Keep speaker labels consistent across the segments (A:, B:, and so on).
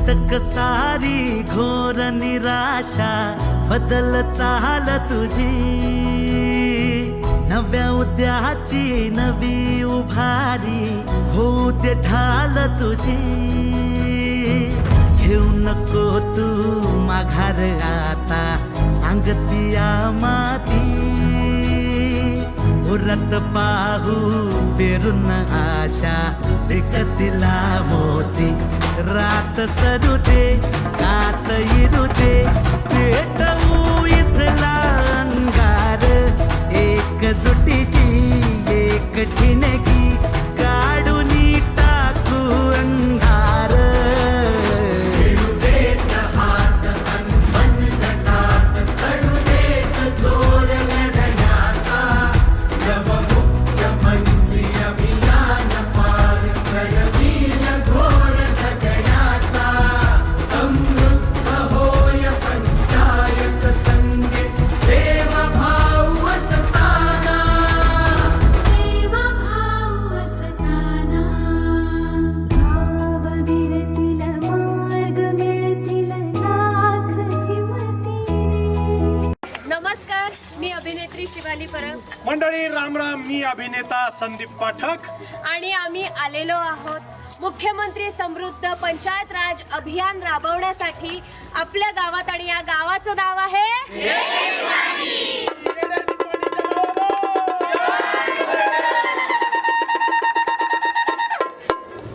A: अटक सारी घोर निराशा बदल चाल तुझी, नव्या उद्याची नवी उभारी होऊ दे ढाल तुझी. घेऊ नको तू माघार आता सांगतिया माती, उरत पाहू पेरून आशा विकतिला मोती. रात सरू दे कात इरू दे पेटवू इथला अंगार, एकजुटीची एक ठिणगी काढून टाकू अंधार.
B: मंडळी राम राम, मी अभिनेता संदीप पाठक
C: आणि आम्ही आलेलो आहोत मुख्यमंत्री समृद्ध पंचायत राज अभियान राबवण्यासाठी आपल्या गावात. आणि या गावाचं नाव आहे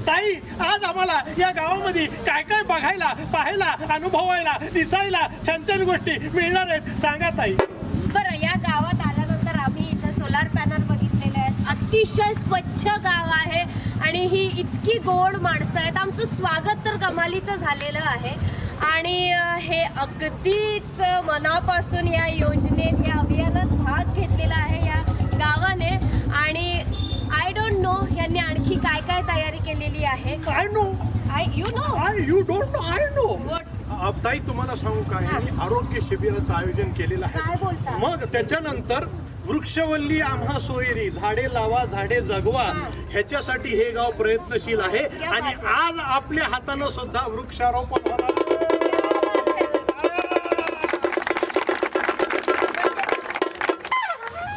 B: ताई. आज आम्हाला या गावामध्ये काय काय बघायला, पाहायला, अनुभवायला, दिसायला छान छान गोष्टी मिळणार आहेत, सांगा ताई.
C: बरं, या गावात आल्यानंतर आम्ही इथं सोलार पॅनल बघितलेले आहेत. अतिशय स्वच्छ गाव आहे आणि ही इतकी गोड माणसं आहेत. आमचं स्वागत तर कमालीचं झालेलं आहे आणि हे अगदीच मनापासून या योजनेत, या अभियानात भाग घेतलेला आहे या गावाने. आणि आय डोंट नो यांनी आणखी काय काय तयारी केलेली आहे.
B: I know,
C: you
B: don't know, I know. ताई तुम्हाला सांगू काय, आरोग्य शिबिराचं आयोजन केलेलं
C: काय
B: आहे.
C: बोलता?
B: मग त्याच्यानंतर वृक्षवल्ली आम्हा सोयरी, झाडे लावा झाडे जगवा, ह्याच्यासाठी हे गाव प्रयत्नशील आहे. आणि आज आपल्या हातानं सुद्धा वृक्षारोपण होणार.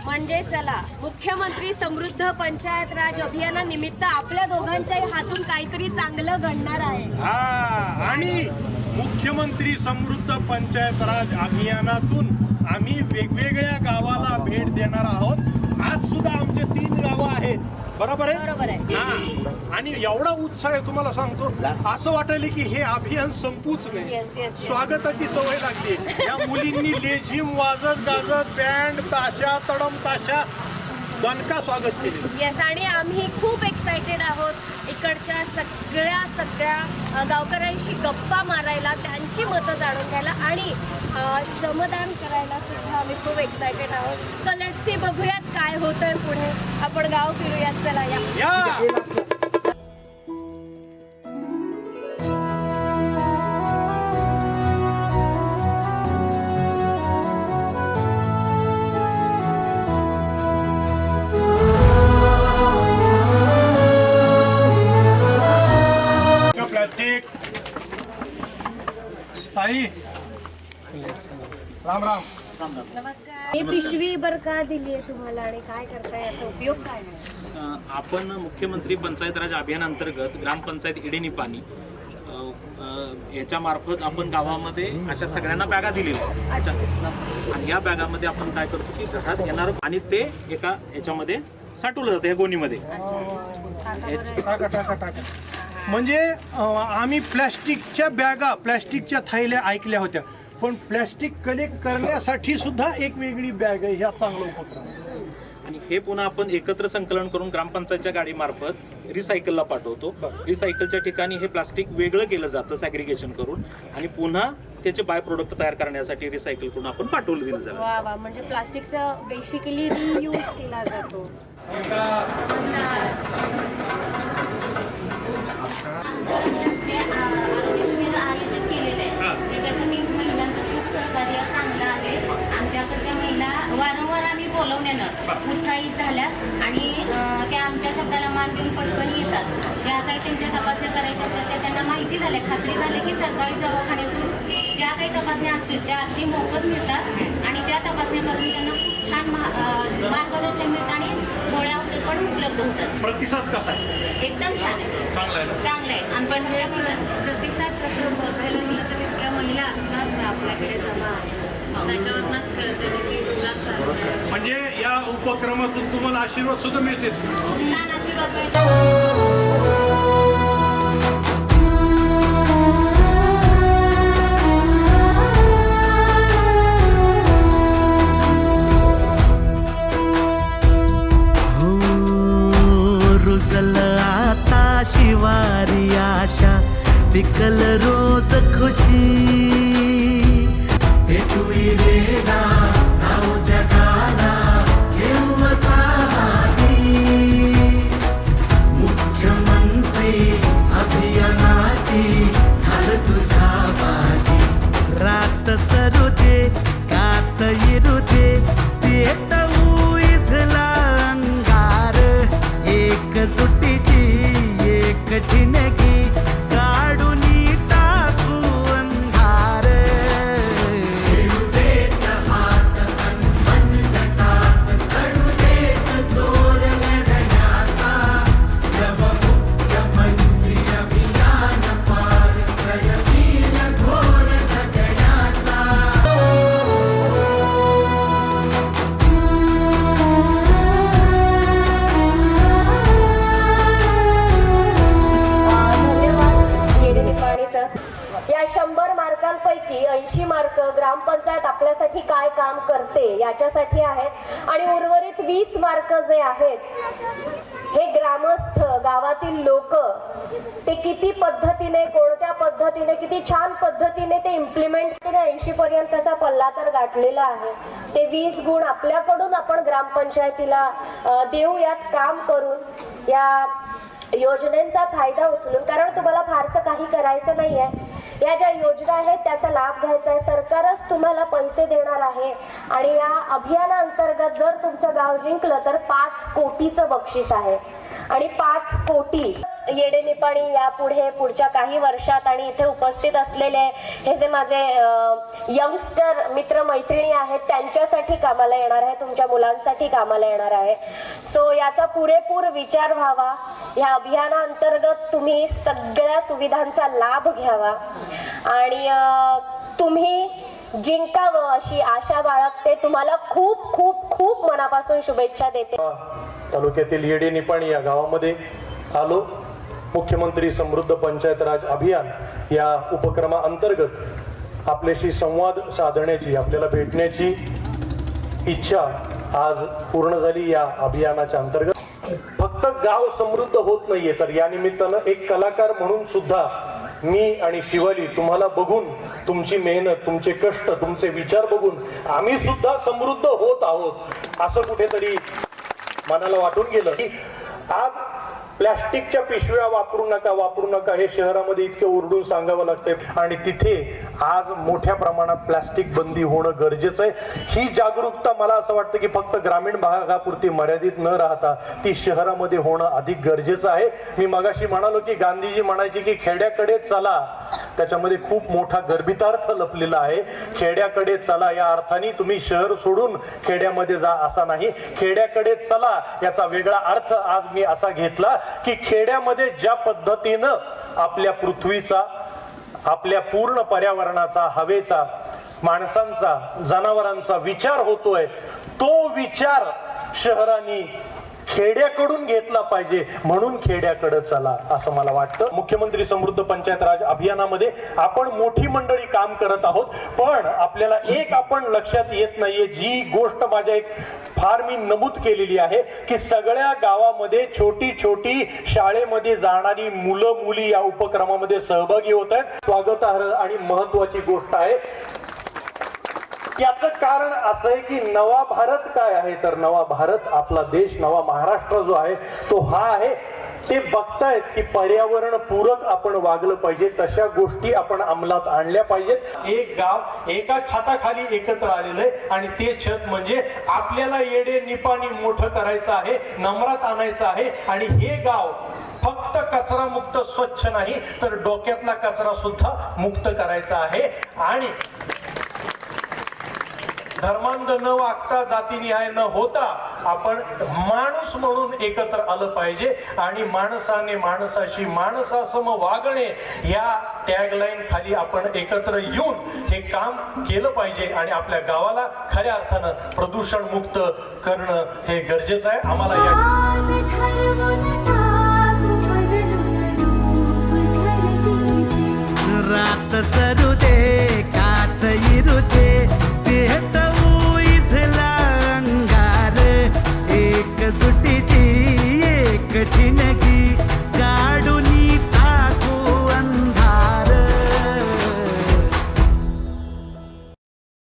C: म्हणजे चला, मुख्यमंत्री समृद्ध पंचायत राज अभियानानिमित्त आपल्या दोघांच्याही हातून काहीतरी चांगलं घडणार आहे.
B: आणि मुख्यमंत्री समृद्ध पंचायत राज अभियानातून आम्ही वेगवेगळ्या गावाला भेट देणार आहोत. आज सुद्धा आमचे 3 गावं आहेत, बरोबर आहे?
C: बरोबर आहे.
B: हा, आणि एवढा उत्साह आहे तुम्हाला सांगतो, असं वाटलं की हे अभियान संपूच नाही. स्वागताची सवय लागते. या मुलींनी लेझिम वाजत गाजत बँड ताशा तडम ताशा दणका स्वागत केले.
C: येस, आणि आम्ही खूप एक्सायटेड आहोत इकडच्या सगळ्या गावकऱ्यांशी गप्पा मारायला, त्यांची मतं जाणून घ्यायला आणि श्रमदान करायला सुद्धा आम्ही खूप एक्सायटेड आहोत. सो लेट्स सी, बघूयात काय होतंय पुढे. आपण गाव फिरूयात, चला या.
B: ताई राम राम.
C: नमस्कार. ही पिशवी बर का दिली आहे तुम्हाला आणि काय करताय, याचा उपयोग काय आहे?
D: आपण मुख्यमंत्री पंचायत राज अभियानांतर्गत ग्रामपंचायत इडेनी पाणी याच्या मार्फत आपण गावामध्ये अशा सगळ्यांना बॅगा दिलेल्या आणि या बॅगामध्ये आपण काय करतो की घरात येणार आणि ते एका याच्यामध्ये साठवलं जातं, या गोणीमध्ये.
B: म्हणजे आम्ही प्लॅस्टिकच्या बॅगा, प्लॅस्टिकच्या थैल्या ऐकल्या होत्या, पण प्लॅस्टिक कलेक्ट करण्यासाठी सुद्धा एक वेगळी बॅग आहे. ह्या चांगला उपक्रम.
D: आणि हे पुन्हा आपण एकत्र संकलन करून ग्रामपंचायतच्या गाडीमार्फत रिसायकलला पाठवतो. रिसायकलच्या ठिकाणी हे प्लास्टिक वेगळं केलं जातं सॅग्रिगेशन करून आणि पुन्हा त्याचे बाय प्रोडक्ट तयार करण्यासाठी रिसायकल करून आपण पाठवलं दिलं जातं.
C: वा वा, म्हणजे प्लास्टिकचा बेसिकली रियूज केला जातो.
E: आयोजन केलेलं आहे त्याच्यासाठी महिलांचं खूप सहकार्य चांगलं आहे. आमच्याकडच्या महिला वारंवार आम्ही बोलवण्यानं उत्साहित झाल्यात आणि त्या आमच्या शब्दाला मान देऊन पटकन येतात. ज्या काही त्यांच्या तपासण्या करायच्या असतात त्या त्यांना माहिती झाल्या, खात्री झाली की सरकारी दवाखान्यातून ज्या काही तपासण्या असतील त्या अगदी मोफत मिळतात आणि त्या तपासण्यापासून त्यांना खूप छान मार्गदर्शन मिळतं आणि गोळ्या औषध पण उपलब्ध होतात.
B: प्रतिसाद कसा आहे?
E: एकदम छान आहे,
B: चांगला आहे ना?
E: चांगलं आहे. आमच्या
C: प्रतिसाद कसं बघायला गेलं तर इतक्या महिला आत्ताच आपल्याकडे जमा आहेत. त्याच्यावरनंच कळतं की जोरात चालू आहे.
B: म्हणजे या उपक्रमातून तुम्हाला आशीर्वाद सुद्धा मिळते.
E: खूप छान आशीर्वाद मिळतो.
A: हो रुजल आता शिवारी आशा पिकल रोज खुशी भेटूई वेला नाव जगाला घेऊ साहारी मुख्यमंत्री अभियानाची ढाल तुझ्या पाठी रात सरू दे कात येरू दे पेटवू इझला अंगार एक सुटीची एक ठिणगी काढून टाकू अंधार खेळू देत हात अन मनगटात चढू देत जोर लढण्याचा जब मुख्यमंत्री अभियान पार सरवील घोर जगण्याचा.
C: धन्यवाद येडेने पाणीचं. या 100 मार्कांपैकी 80 मार्क ग्रामपंचायत आपल्यासाठी काय काम करते याच्यासाठी आहेत आणि उर्वरित 20 मार्क जे आहेत हे ग्रामस्थ गावातील लोक ते किती पद्धतीने कोणत्या पद्धतीने किती छान पद्धतीने ते इम्प्लिमेंट केले. 80 पर्यंतचा पल्ला तर गाठलेला आहे. ते 20 गुण आपल्याकडून आपण ग्रामपंचायतीला देऊयात काम करून या योजनेचा फायदा उचलून. कारण तुम्हाला फारसं काही करायचं नाहीये. या ज्या योजना आहेत त्याचा लाभ घ्यायचा आहे. सरकारच तुम्हाला पैसे देणार आहे आणि या अभियानाअंतर्गत जर तुमचं गाव जिंकलं तर 5 कोटीचं बक्षीस आहे आणि 5 कोटी येडे निपाणी यापुढे पुढच्या काही वर्षात आणि इथे उपस्थित असलेले हे जे माझे यंगस्टर मित्र मैत्रिणी आहेत त्यांच्यासाठी कामाला येणार आहे, तुमच्या मुलांसाठी कामाला येणार आहे. सो याचा पुरेपूर विचार व्हावा. ह्या अभियानाअंतर्गत तुम्ही सगळ्या सुविधांचा लाभ घ्यावा आणि तुम्ही जिंकावं अशी आशा बाळगते. तुम्हाला खूप खूप खूप मनापासून शुभेच्छा देते.
B: तालुक्यातील येडे निपाणी या गावामध्ये आलो. मुख्यमंत्री समृद्ध पंचायत राज अभियान या उपक्रमाअंतर्गत आपल्याशी संवाद साधण्याची आपल्याला भेटण्याची इच्छा आज पूर्ण झाली. या अभियानाच्या अंतर्गत फक्त गाव समृद्ध होत नाहीये तर या निमित्तानं एक कलाकार म्हणून सुद्धा मी आणि शिवाली तुम्हाला बघून तुमची मेहनत तुमचे कष्ट तुमचे विचार बघून आम्ही सुद्धा समृद्ध होत आहोत असं कुठेतरी मनाला वाटून गेलं की आज प्लॅस्टिकच्या पिशव्या वापरू नका हे शहरामध्ये इतकं ओरडून सांगावं लागतंय आणि तिथे आज मोठ्या प्रमाणात प्लॅस्टिक बंदी होणं गरजेचं आहे. ही जागरूकता मला असं वाटतं की फक्त ग्रामीण भागापुरती मर्यादित न राहता ती शहरामध्ये होणं अधिक गरजेचं आहे. मी मगाशी म्हणालो की गांधीजी म्हणायचे की खेड्याकडे चला, त्याच्यामध्ये खूप मोठा गर्भितार्थ लपलेला आहे. खेड्याकडे चला या अर्थाने तुम्ही शहर सोडून खेड्यामध्ये जा असा नाही. खेड्याकडे चला याचा वेगळा अर्थ आज मी असा घेतला की खेड्यामध्ये ज्या पद्धतीनं आपल्या पृथ्वीचा आपल्या पूर्ण पर्यावरणाचा हवेचा माणसांचा जनावरांचा विचार होतोय तो विचार शहरांनी खेड्याकडून घेतला पाहिजे म्हणून खेड्याकडे चला असं मला वाटतं. मुख्यमंत्री समृद्ध पंचायत राज अभियानामध्ये आपण मोठी मंडळी काम करत आहोत पण आपल्याला एक आपण लक्षात येत नाहीये जी गोष्ट माझ्या एक फार मी नमूद केलेली आहे की सगळ्या गावामध्ये छोटी छोटी शाळेमध्ये जाणारी मुलं मुली या उपक्रमामध्ये सहभागी होत आहेत. स्वागतार्ह आणि महत्वाची गोष्ट आहे. याचं कारण असं आहे की नवा भारत काय आहे तर नवा भारत आपला देश नवा महाराष्ट्र जो आहे तो हा आहे ते बघतायत की पर्यावरण पूरक आपण वागलं पाहिजे, तशा गोष्टी आपण अंमलात आणल्या पाहिजेत. एक गाव एका छताखाली एकत्र आलेलं आहे आणि ते छत म्हणजे आपल्याला येडे निपाणी मोठं करायचं आहे, नम्रात आणायचं आहे. आणि हे गाव फक्त कचरा मुक्त स्वच्छ नाही तर डोक्यातला कचरा सुद्धा मुक्त करायचा आहे. आणि धर्मांध न वागता, जातीनिहाय न होता आपण माणूस म्हणून एकत्र आलं पाहिजे. आणि माणसाने माणसाशी माणसासम वागणे या टॅगलाईन खाली आपण एकत्र येऊन हे काम केलं पाहिजे आणि आपल्या गावाला खऱ्या अर्थानं प्रदूषण मुक्त करणं हे गरजेचं आहे. आम्हाला
A: रात सरू दे कात इरू दे